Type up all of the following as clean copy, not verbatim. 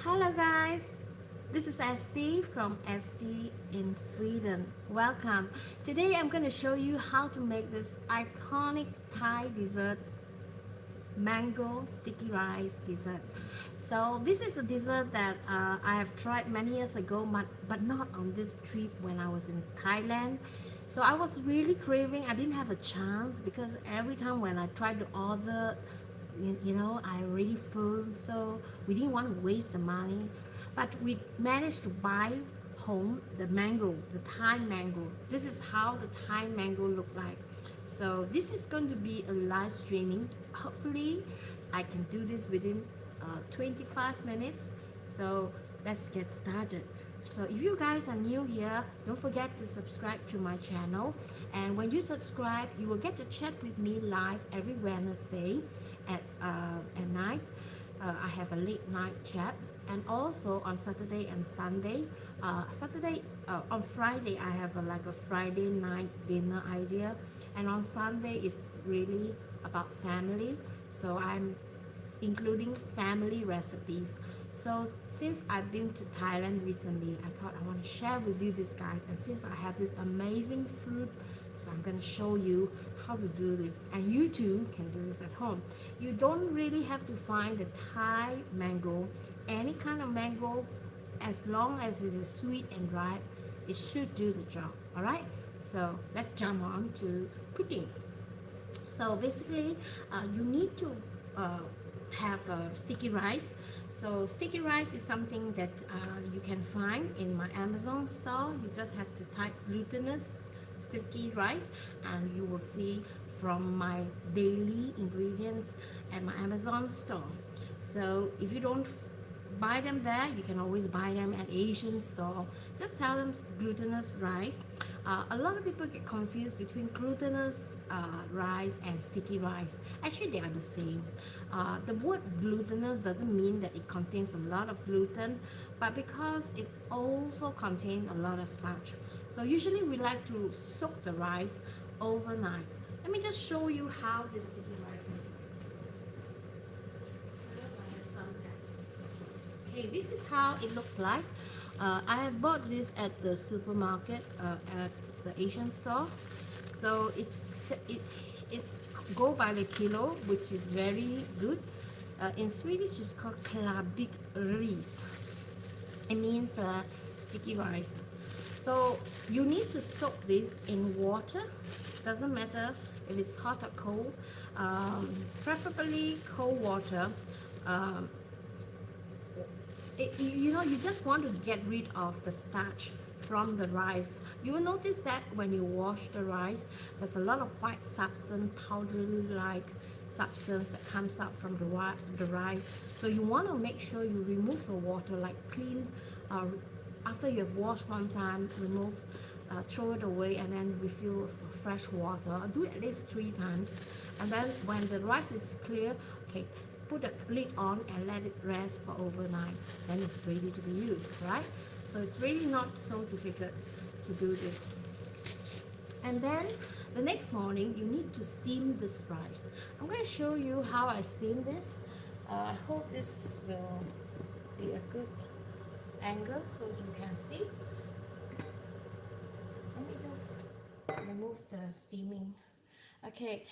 Hello guys, this is SD from SD in Sweden. Welcome. Today I'm going to show you how to make this iconic Thai dessert, mango sticky rice dessert. So this is a dessert that I have tried many years ago, but not on this trip when I was in Thailand. So I was really craving. I didn't have a chance because every time when I tried to order, I already full, so we didn't want to waste the money. But we managed to buy home the mango, the Thai mango. This is how the Thai mango look like. So this is going to be a live streaming. Hopefully I can do this within 25 minutes. So let's get started. So if you guys are new here, don't forget to subscribe to my channel, and when you subscribe you will get to chat with me live every Wednesday at night. I have a late night chat, and also on Saturday and Sunday. On Friday I have like a Friday night dinner idea, and on Sunday is really about family, so I'm including family recipes. So since I've been to Thailand recently, I thought I want to share with you this, guys. And since I have this amazing fruit, so I'm going to show you how to do this, and you too can do this at home. You don't really have to find the Thai mango, any kind of mango, as long as it is sweet and ripe, it should do the job. All right, so let's jump on to cooking. So basically you need to have sticky rice. So sticky rice is something that you can find in my Amazon store. You just have to type glutinous sticky rice and you will see from my daily ingredients at my Amazon store. So if you don't buy them there, you can always buy them at Asian store. Just tell them glutinous rice. A lot of people get confused between glutinous rice and sticky rice. Actually they are the same. The word glutinous doesn't mean that it contains a lot of gluten, but because it also contains a lot of starch. So usually we like to soak the rice overnight. Let me just show you how this sticky rice is. Okay, this is how it looks like. I have bought this at the supermarket at the Asian store. So it's go by the kilo, which is very good. In Swedish, it's called klabig ris. It means sticky rice. So you need to soak this in water. Doesn't matter if it's hot or cold. Preferably cold water. You just want to get rid of the starch from the rice. You will notice that when you wash the rice, there's a lot of white substance, powdery like substance that comes out from the rice. So you want to make sure you remove the water, like clean after you have washed one time, remove, throw it away, and then refill fresh water. Do it at least 3 times, and then when the rice is clear, okay, put the lid on and let it rest for overnight. Then it's ready to be used, right? So it's really not so difficult to do this. And then the next morning you need to steam this rice. I'm going to show you how I steam this. I hope this will be a good angle so you can see. Let me just remove the steaming. Okay,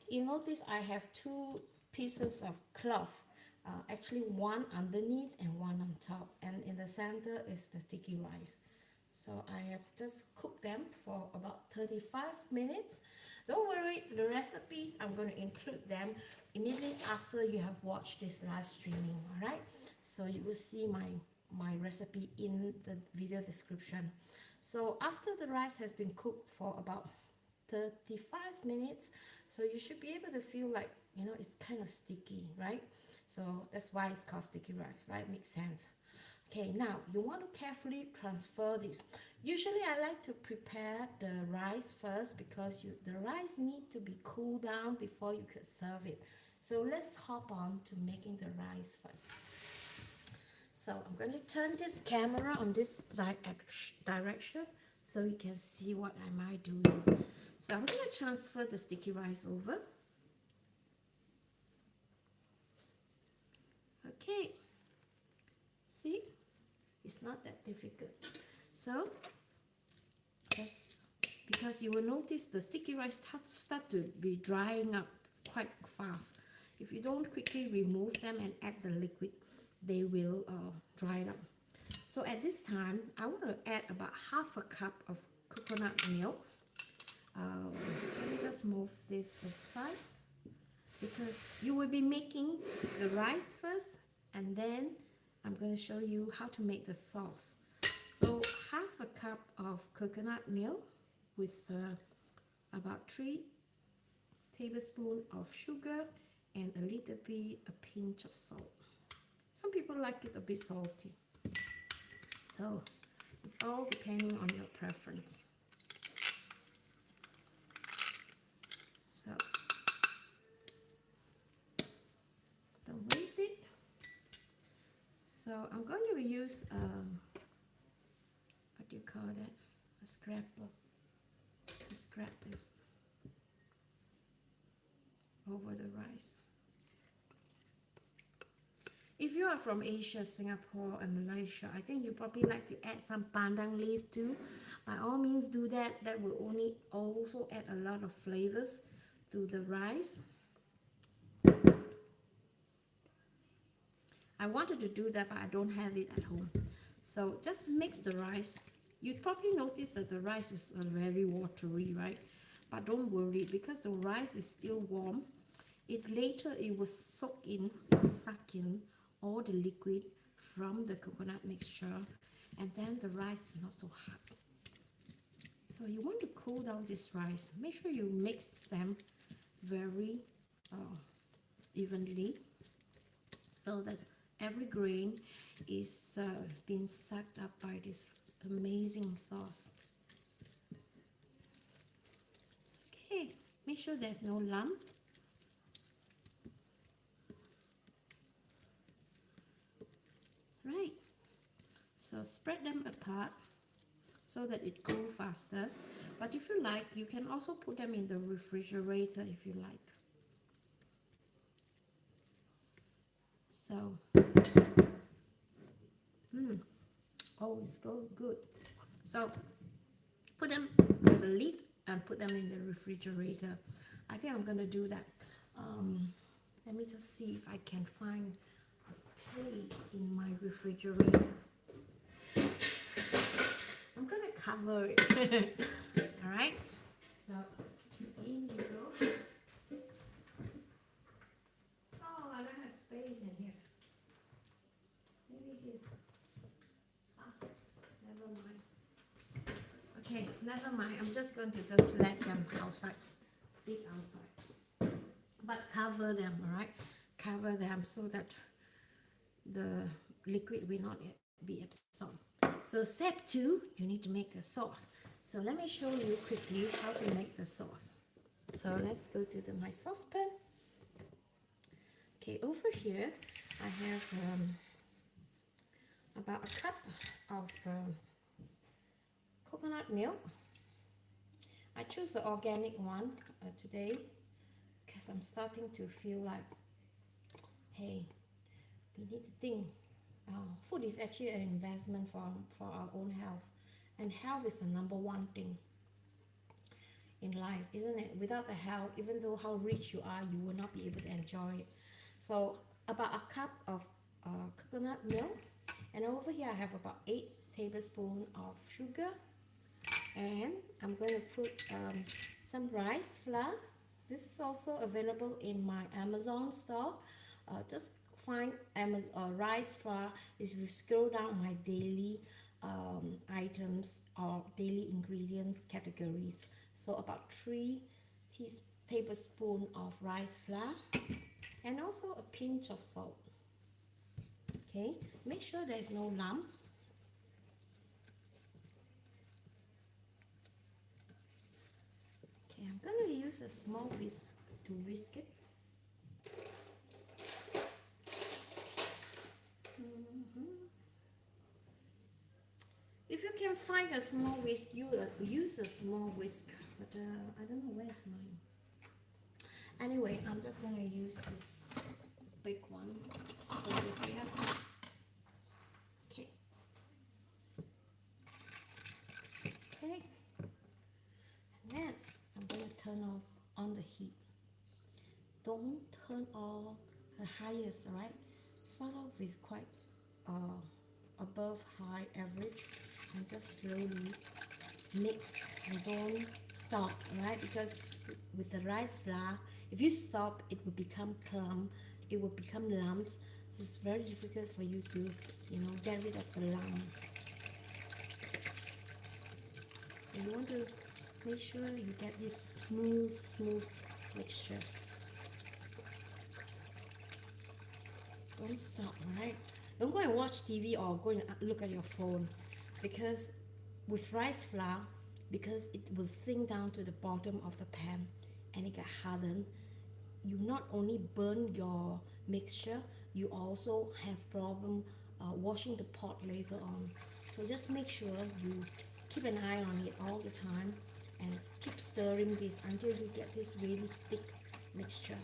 you notice I have 2 pieces of cloth, actually one underneath and one on top, and in the center is the sticky rice. So I have just cooked them for about 35 minutes. Don't worry, the recipes I'm going to include them immediately after you have watched this live streaming. All right, so you will see my recipe in the video description. So after the rice has been cooked for about 35 minutes, so you should be able to feel like, it's kind of sticky, right? So that's why it's called sticky rice, right? Makes sense. Okay, now you want to carefully transfer this. Usually I like to prepare the rice first because the rice need to be cooled down before you could serve it. So let's hop on to making the rice first. So I'm going to turn this camera on this direction so you can see what am I doing. So I'm going to transfer the sticky rice over. Okay, See, it's not that difficult. So just because you will notice the sticky rice start to be drying up quite fast. If you don't quickly remove them and add the liquid, they will dry up. So at this time, I want to add about half a cup of coconut milk. Let me just move this aside, because you will be making the rice first, and then I'm going to show you how to make the sauce. So half a cup of coconut milk with about 3 tablespoons of sugar and a little bit, a pinch of salt. Some people like it a bit salty. So it's all depending on your preference. So don't waste it. So I'm going to use what do you call that? A scraper. To scrap this over the rice. If you are from Asia, Singapore and Malaysia, I think you probably like to add some pandan leaf too. By all means do that. That will only also add a lot of flavors to the rice. I wanted to do that, but I don't have it at home. So just mix the rice. You probably notice that the rice is very watery, right? But don't worry, because the rice is still warm. Later it will suck in all the liquid from the coconut mixture, and then the rice is not so hot. So you want to cool down this rice. Make sure you mix them very evenly, so that every grain is being sucked up by this amazing sauce. Okay, make sure there's no lump. Right, so spread them apart so that it goes faster. But if you like, you can also put them in the refrigerator if you like. So, oh, it's so good. So, put them with the lid and put them in the refrigerator. I think I'm gonna do that. Let me just see if I can find a place in my refrigerator. I'm gonna cover it. All right. So in you go. Oh, I don't have space in here. Maybe here. Never mind. Okay, never mind. I'm just going to just let them outside, sit outside. But cover them, all right? Cover them so that the liquid will not be absorbed. So step 2, you need to make the sauce. So let me show you quickly how to make the sauce. So let's go to my saucepan. Okay, over here I have about a cup of coconut milk. I choose the organic one today because I'm starting to feel like, hey, we need to think. Food is actually an investment for our own health, and health is the #1 thing in life, isn't it? Without the health, even though how rich you are, you will not be able to enjoy it. So about a cup of coconut milk, and over here I have about 8 tablespoons of sugar, and I'm going to put some rice flour. This is also available in my Amazon store. Just find rice flour. If you scroll down my daily items or daily ingredients categories, so about 3 tablespoons of rice flour, and also a pinch of salt. Okay, make sure there's no lump. Okay, I'm going to use a small whisk to whisk it. If you can find a small whisk, you use a small whisk, but I don't know where's mine. Anyway, I'm just going to use this big one. So if you have highest, right? Start off with quite above high average and just slowly mix and don't stop, right? Because with the rice flour, if you stop, it will become clump, it will become lumps, so it's very difficult for you to, get rid of the lump. So you want to make sure you get this smooth mixture. Don't stop, right? Don't go and watch TV or go and look at your phone, because with rice flour, because it will sink down to the bottom of the pan and it get hardened, you not only burn your mixture, you also have problem washing the pot later on. So just make sure you keep an eye on it all the time and keep stirring this until you get this really thick mixture.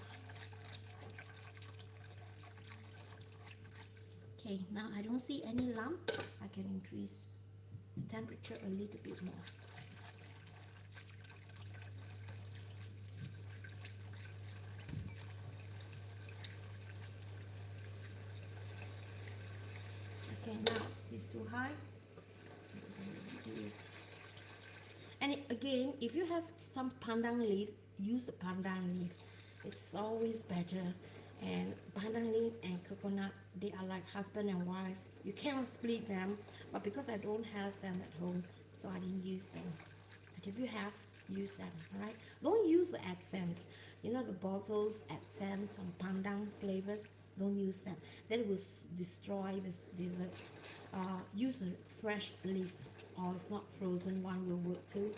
Okay, now I don't see any lump. I can increase the temperature a little bit more. Okay, now it's too high, so I'm going to do this. And again, if you have some pandan leaf, use a pandan leaf. It's always better. And pandan leaf and coconut, they are like husband and wife. You cannot split them, but because I don't have them at home, so I didn't use them. But if you have, use them, right? Don't use the accents. The bottles accents on pandan flavors. Don't use them. That will destroy this dessert. Use a fresh leaf, or if not frozen one will work too.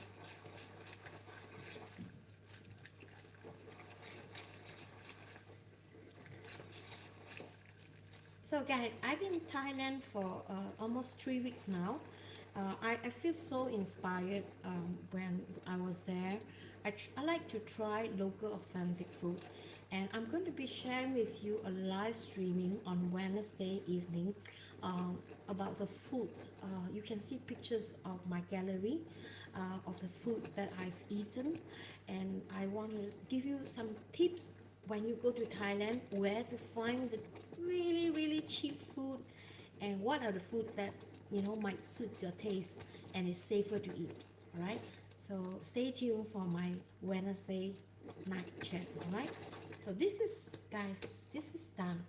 So guys, I've been in Thailand for almost 3 weeks now. I feel so inspired when I was there. I like to try local authentic food, and I'm going to be sharing with you a live streaming on Wednesday evening about the food. You can see pictures of my gallery of the food that I've eaten, and I want to give you some tips when you go to Thailand, where to find the really cheap food, and what are the food that might suit your taste and is safer to eat, right? So stay tuned for my Wednesday night chat, alright? So this is, guys, this is done.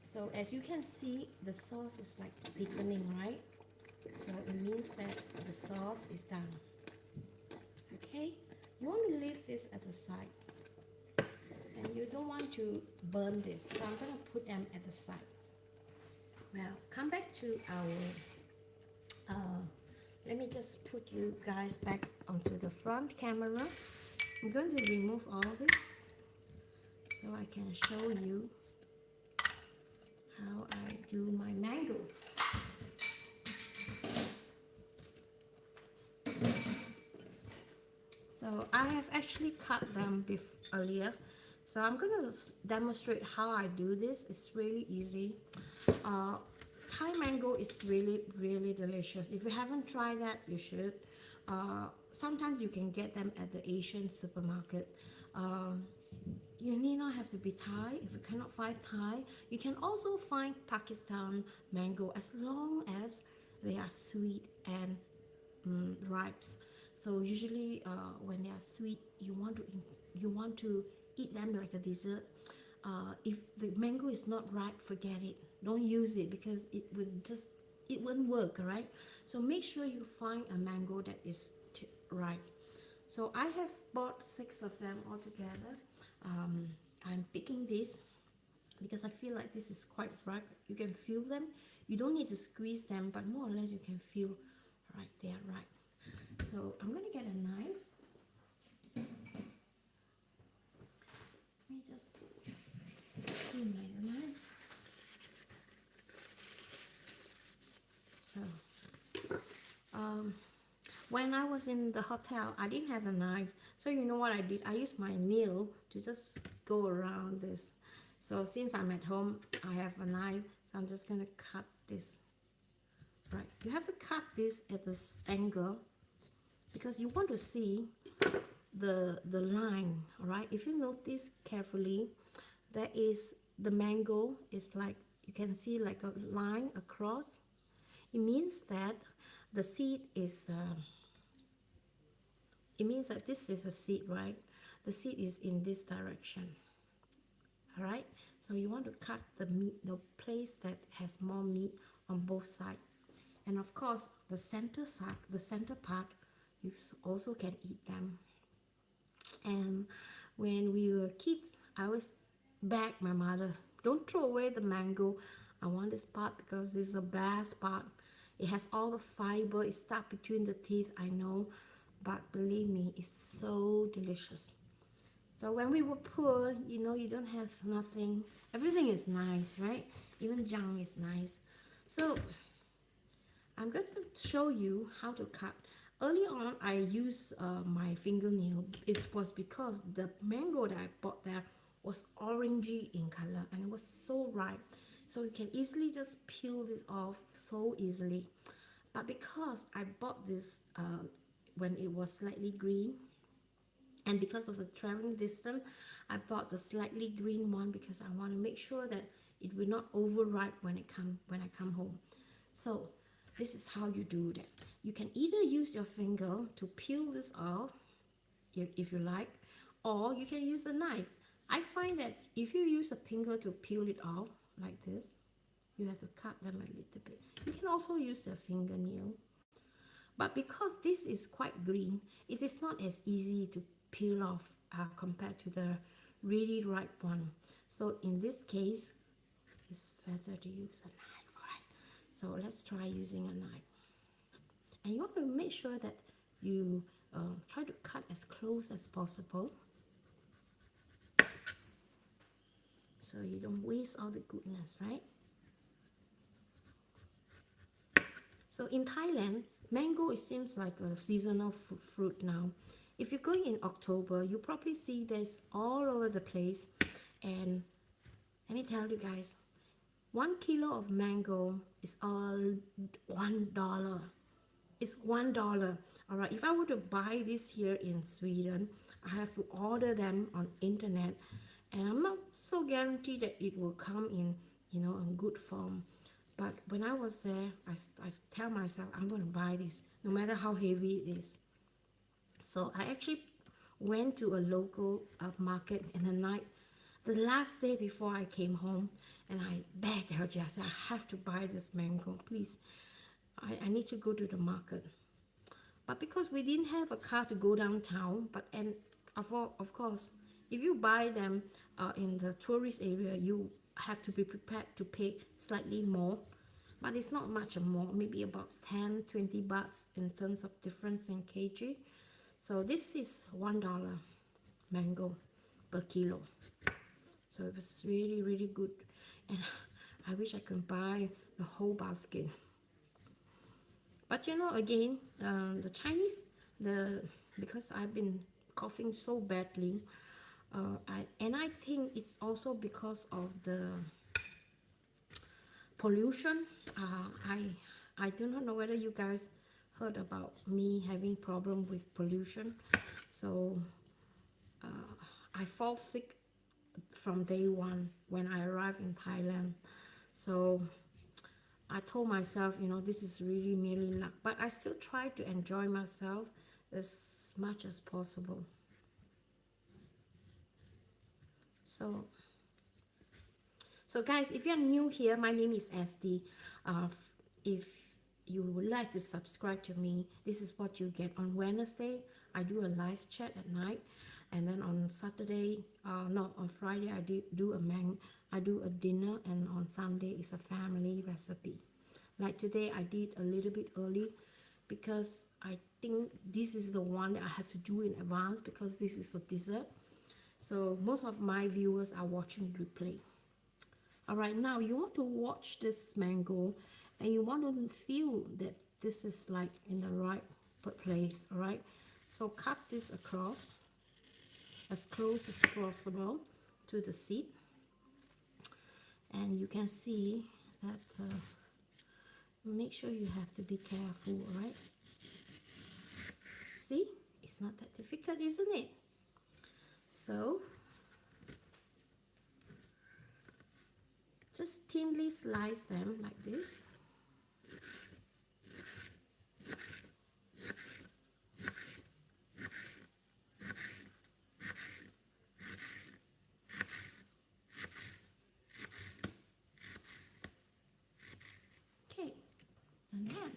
So as you can see, the sauce is like thickening, right? So it means that the sauce is done. Okay, you want to leave this at the side, and you don't want to burn this, so I'm going to put them at the side. Well, come back to our let me just put you guys back onto the front camera. I'm going to remove all this so I can show you how I do my mango. So I have actually cut them earlier, so I'm going to demonstrate how I do this. It's really easy. Thai mango is really delicious. If you haven't tried that, you should. Sometimes you can get them at the Asian supermarket. You need not have to be Thai. If you cannot find Thai, you can also find Pakistan mango, as long as they are sweet and ripe. So usually when they are sweet, you want to eat them like a dessert. If the mango is not ripe, forget it. Don't use it, because it won't work, right? So make sure you find a mango that is ripe. So I have bought 6 of them altogether. I'm picking this because I feel like this is quite ripe. You can feel them. You don't need to squeeze them, but more or less you can feel, right, they are ripe. So I'm going to get a knife. Let me just clean my knife. So, when I was in the hotel, I didn't have a knife. So you know what I did? I used my nail to just go around this. So since I'm at home, I have a knife. So I'm just going to cut this. Right. You have to cut this at this angle, because you want to see the line, all right? If you notice carefully, there is the mango is like, you can see like a line across. It means that the seed is it means that this is a seed, right? The seed is in this direction. All right, so you want to cut the meat, the place that has more meat on both sides. And of course the center side, the center part, you also can eat them. And when we were kids, I always beg my mother, don't throw away the mango. I want this part because this is the best part. It has all the fiber, it's stuck between the teeth, I know, but believe me, it's so delicious. So when we were poor, you know, you don't have nothing. Everything is nice, right? Even junk is nice. So I'm going to show you how to cut. Early on, I used my fingernail. It was because the mango that I bought there was orangey in color and it was so ripe. So you can easily just peel this off so easily. But because I bought this when it was slightly green, and because of the traveling distance, I bought the slightly green one because I want to make sure that it will not overripe when I come home. So this is how you do that. You can either use your finger to peel this off if you like, or you can use a knife. I find that if you use a finger to peel it off like this, you have to cut them a little bit. You can also use a fingernail. But because this is quite green, it is not as easy to peel off compared to the really ripe one. So in this case, it's better to use a knife, alright? So let's try using a knife. And you want to make sure that you try to cut as close as possible, so you don't waste all the goodness, right? So in Thailand, mango, it seems like a seasonal fruit now. If you're going in October, you probably see this all over the place. And let me tell you guys, 1 kilo of mango is all $1. It's $1. All right, if I were to buy this here in Sweden, I have to order them on internet, and I'm not so guaranteed that it will come in, you know, in good form. But when I was there, I tell myself I'm going to buy this no matter how heavy it is. So I actually went to a local market in the night, the last day before I came home, and I begged her, I said, I have to buy this mango, please. I need to go to the market. But because we didn't have a car to go downtown, and of course, if you buy them in the tourist area, you have to be prepared to pay slightly more. But it's not much more, maybe about 10-20 bahts in terms of difference in kg. So this is $1 mango per kilo. So it was really, really good. And I wish I could buy the whole basket. But you know, again, the Chinese, because I've been coughing so badly, I think it's also because of the pollution. I do not know whether you guys heard about me having problem with pollution. So I fall sick from day one when I arrived in Thailand. So I told myself, you know, this is really merely luck, but I still try to enjoy myself as much as possible. So guys, if you're new here, my name is SD. If you would like to subscribe to me, this is what you get. On Wednesday, I do a live chat at night, and then on Saturday, on Friday, I do a dinner, and on Sunday is a family recipe. Like today, I did a little bit early because I think this is the one that I have to do in advance because this is a dessert. So most of my viewers are watching replay. All right, now you want to watch this mango and you want to feel that this is like in the right place, all right? So cut this across as close as possible to the seed. And you can see that, make sure you have to be careful, all right? See, it's not that difficult, isn't it? So just thinly slice them like this. Okay, and then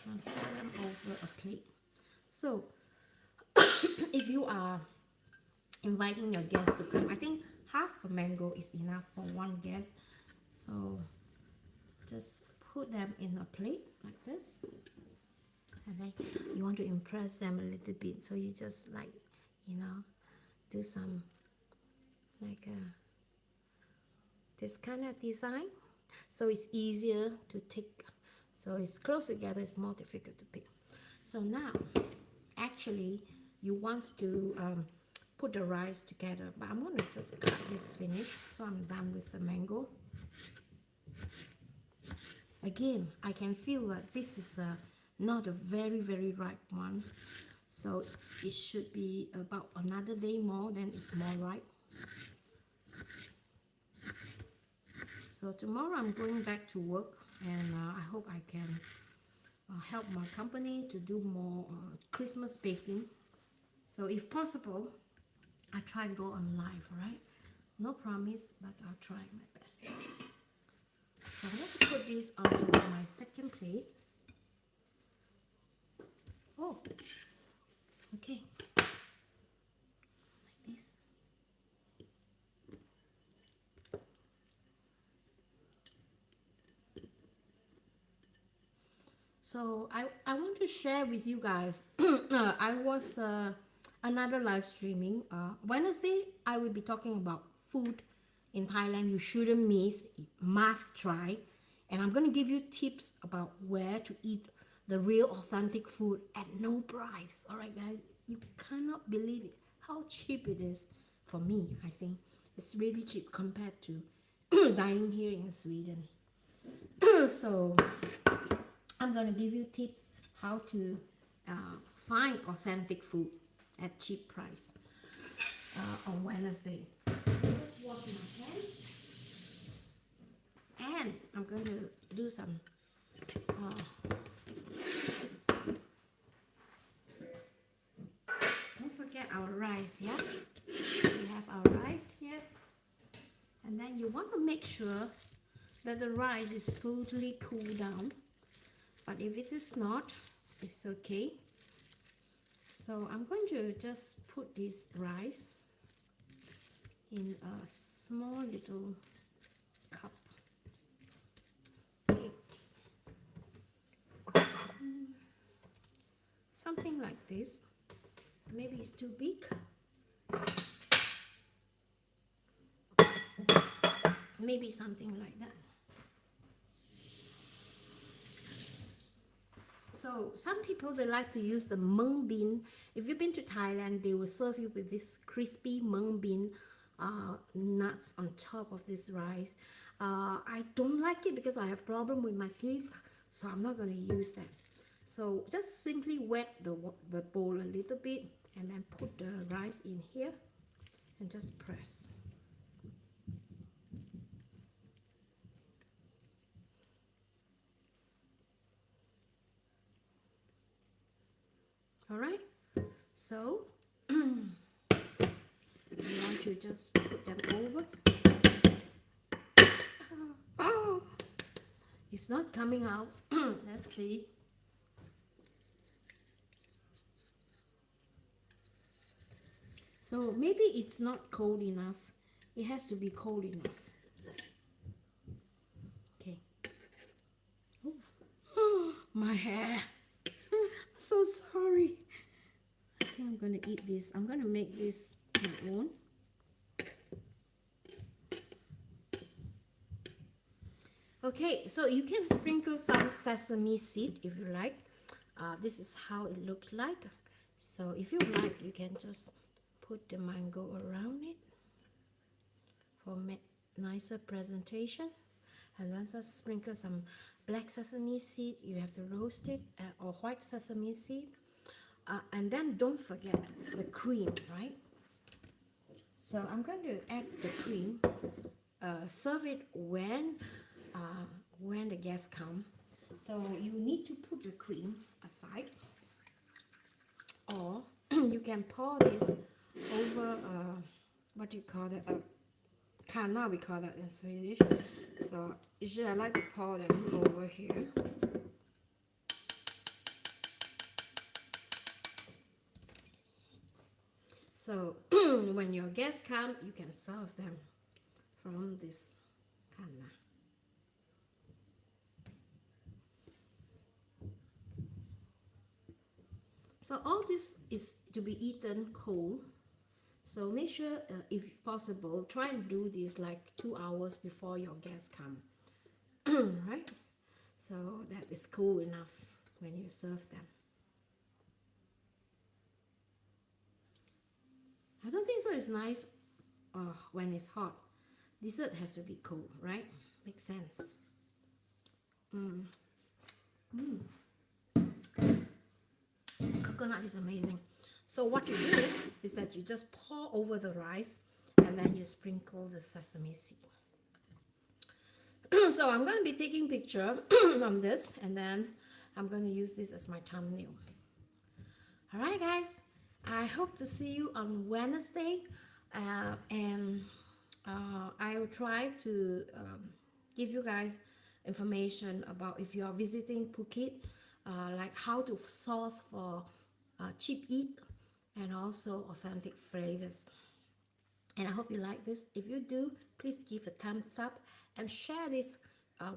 transfer them over a plate. So if you are inviting your guests to come, I think half a mango is enough for one guest. So just put them in a plate like this, and then you want to impress them a little bit, so you just like, you know, do some like this kind of design, so it's easier to take. So it's close together, it's more difficult to pick. So now actually you want to put the rice together, but I'm going to just cut this finish, so I'm done with the mango. Again, I can feel that this is not a very ripe one, so it should be about another day more, then it's more ripe. So tomorrow I'm going back to work, and I hope I can help my company to do more Christmas baking. So if possible, I try and go on live, right? No promise, but I'll try my best. So I'm going to put this onto my second plate. Oh, okay, like this. So I want to share with you guys, I was another live streaming. Wednesday, I will be talking about food in Thailand you shouldn't miss, must try. And I'm going to give you tips about where to eat the real authentic food at no price. All right, guys, you cannot believe it, how cheap it is. For me, I think it's really cheap compared to dining here in Sweden. So I'm going to give you tips how to find authentic food at cheap price on Wednesday. Just wash my hands, and I'm going to do some don't forget our rice, yeah? We have our rice here, and then you want to make sure that the rice is totally cooled down. But if it is not, it's okay. So I'm going to just put this rice in a small little cup. Something like this. Maybe it's too big. Maybe something like that. So some people, they like to use the mung bean. If you've been to Thailand, they will serve you with this crispy mung bean nuts on top of this rice. I don't like it because I have problem with my teeth, so I'm not going to use that. So just simply wet the bowl a little bit, and then put the rice in here and just press. All right, so you want to just put them over. Oh, it's not coming out. Let's see. So maybe it's not cold enough. It has to be cold enough. Okay. Oh, my hair. So sorry. I think I'm gonna eat this. I'm gonna make this my own. Okay, so you can sprinkle some sesame seed if you like. This is how it looks like. So if you like, you can just put the mango around it for nicer presentation. And then just sprinkle some black sesame seed. You have to roast it, or white sesame seed. And then don't forget the cream, right? So I'm going to add the cream serve it when the guests come. So you need to put the cream aside, or you can pour this over what do you call that? Khao Niaow, we call that in Swedish. So usually I like to pour them over here. So when your guests come, you can serve them from this Khao Niaow. So all this is to be eaten cold. So make sure, if possible, try and do this like 2 hours before your guests come, right? So that is cool enough when you serve them. I don't think so. It's nice when it's hot. Dessert has to be cold, right? Makes sense. Coconut is amazing. So what you do is that you just pour over the rice and then you sprinkle the sesame seed. So I'm going to be taking picture on this, and then I'm going to use this as my thumbnail. Alright guys, I hope to see you on Wednesday, and I will try to give you guys information about if you are visiting Phuket, like how to source for cheap eat and also authentic flavors. And I hope you like this. If you do, please give a thumbs up and share this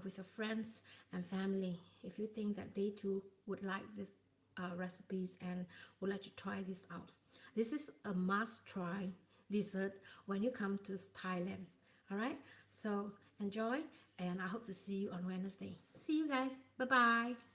with your friends and family if you think that they too would like this recipes and would like to try this out. This is a must try dessert when you come to Thailand. All right, so enjoy, and I hope to see you on Wednesday. See you guys. Bye bye.